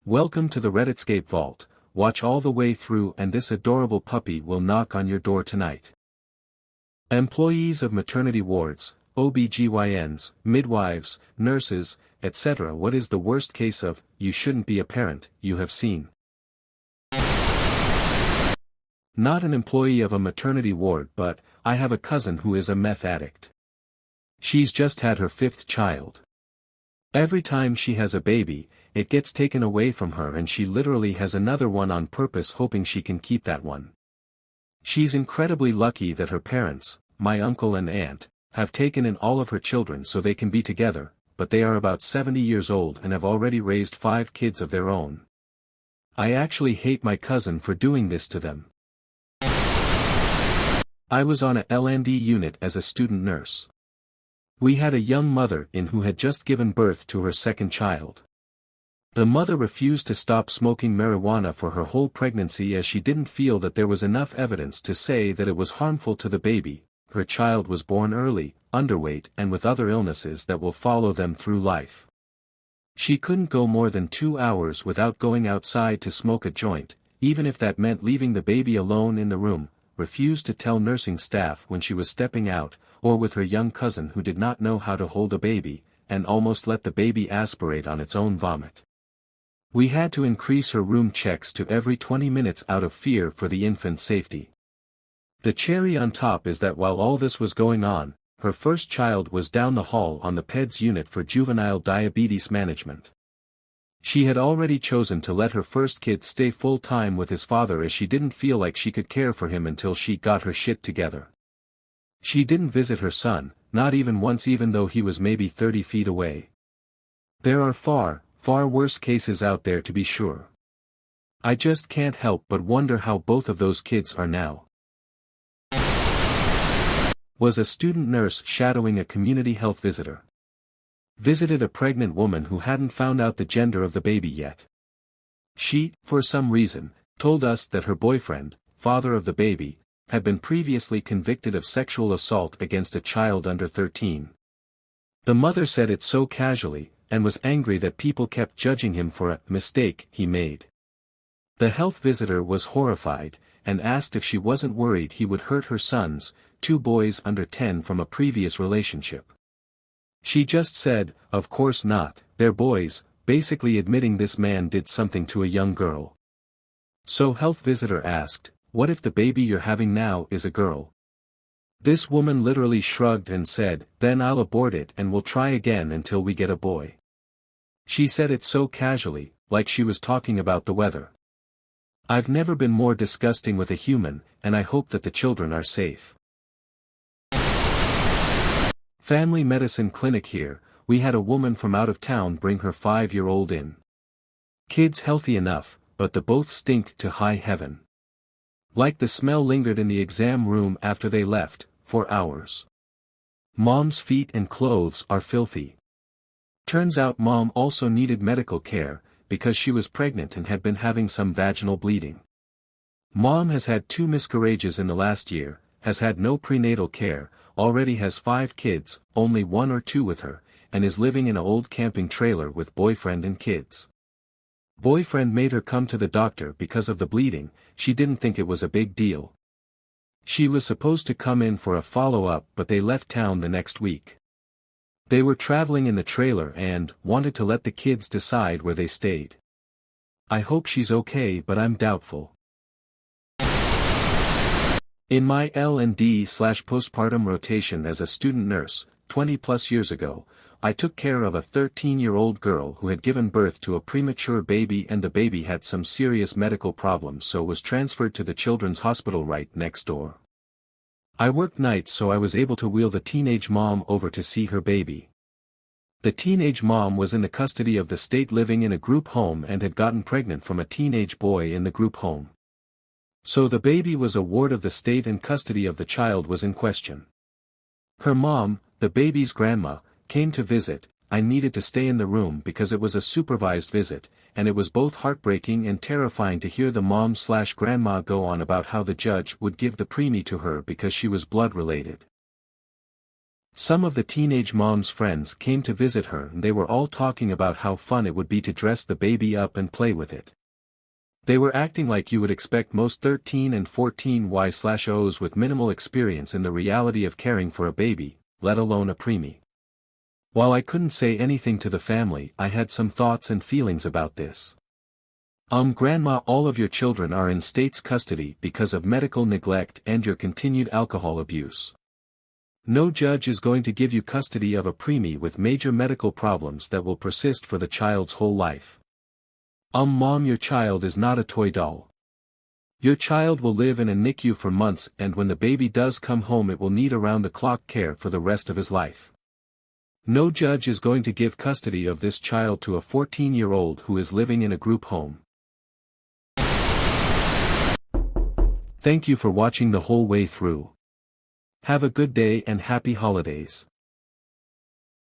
Welcome to the Redditscape Vault. Watch all the way through and this adorable puppy will knock on your door tonight. Employees of maternity wards, OBGYNs, midwives, nurses, etc. What is the worst case of, you shouldn't be a parent, you have seen? Not an employee of a maternity ward, but I have a cousin who is a meth addict. She's just had her 5th child. Every time she has a baby, it gets taken away from her and she literally has another one on purpose hoping she can keep that one. She's incredibly lucky that her parents, my uncle and aunt, have taken in all of her children so they can be together, but they are about 70 years old and have already raised 5 kids of their own. I actually hate my cousin for doing this to them. I was on a L&D unit as a student nurse. We had a young mother in who had just given birth to her 2nd child. The mother refused to stop smoking marijuana for her whole pregnancy as she didn't feel that there was enough evidence to say that it was harmful to the baby. Her child was born early, underweight and with other illnesses that will follow them through life. She couldn't go more than 2 hours without going outside to smoke a joint, even if that meant leaving the baby alone in the room, refused to tell nursing staff when she was stepping out, or with her young cousin who did not know how to hold a baby, and almost let the baby aspirate on its own vomit. We had to increase her room checks to every 20 minutes out of fear for the infant's safety. The cherry on top is that while all this was going on, her first child was down the hall on the PEDS unit for juvenile diabetes management. She had already chosen to let her first kid stay full-time with his father as she didn't feel like she could care for him until she got her shit together. She didn't visit her son, not even once, even though he was maybe 30 feet away. There are far worse cases out there to be sure. I just can't help but wonder how both of those kids are now. Was a student nurse shadowing a community health visitor. Visited a pregnant woman who hadn't found out the gender of the baby yet. She, for some reason, told us that her boyfriend, father of the baby, had been previously convicted of sexual assault against a child under 13. The mother said it so casually, and was angry that people kept judging him for a mistake he made. The health visitor was horrified, and asked if she wasn't worried he would hurt her sons, 2 boys under 10 from a previous relationship. She just said, "Of course not, they're boys," basically admitting this man did something to a young girl. So health visitor asked, "What if the baby you're having now is a girl?" This woman literally shrugged and said, "Then I'll abort it and we'll try again until we get a boy." She said it so casually, like she was talking about the weather. I've never been more disgusting with a human, and I hope that the children are safe. Family medicine clinic here, we had a woman from out of town bring her 5-year-old in. Kids healthy enough, but the both stink to high heaven. Like the smell lingered in the exam room after they left, for hours. Mom's feet and clothes are filthy. Turns out mom also needed medical care, because she was pregnant and had been having some vaginal bleeding. Mom has had 2 miscarriages in the last year, has had no prenatal care, already has 5 kids, only 1 or 2 with her, and is living in an old camping trailer with boyfriend and kids. Boyfriend made her come to the doctor because of the bleeding. She didn't think it was a big deal. She was supposed to come in for a follow-up, but they left town the next week. They were traveling in the trailer and wanted to let the kids decide where they stayed. I hope she's okay, but I'm doubtful. In my L&D/postpartum rotation as a student nurse, 20+ years ago, I took care of a 13-year-old girl who had given birth to a premature baby, and the baby had some serious medical problems, so was transferred to the children's hospital right next door. I worked nights, so I was able to wheel the teenage mom over to see her baby. The teenage mom was in the custody of the state, living in a group home, and had gotten pregnant from a teenage boy in the group home. So the baby was a ward of the state and custody of the child was in question. Her mom, the baby's grandma, came to visit. I needed to stay in the room because it was a supervised visit, and it was both heartbreaking and terrifying to hear the mom/grandma go on about how the judge would give the preemie to her because she was blood related. Some of the teenage mom's friends came to visit her and they were all talking about how fun it would be to dress the baby up and play with it. They were acting like you would expect most 13 and 14 Y/Os with minimal experience in the reality of caring for a baby, let alone a preemie. While I couldn't say anything to the family, I had some thoughts and feelings about this. Grandma, all of your children are in state's custody because of medical neglect and your continued alcohol abuse. No judge is going to give you custody of a preemie with major medical problems that will persist for the child's whole life. Mom, your child is not a toy doll. Your child will live in a NICU for months, and when the baby does come home it will need around-the-clock care for the rest of his life. No judge is going to give custody of this child to a 14-year-old who is living in a group home. Thank you for watching the whole way through. Have a good day and happy holidays.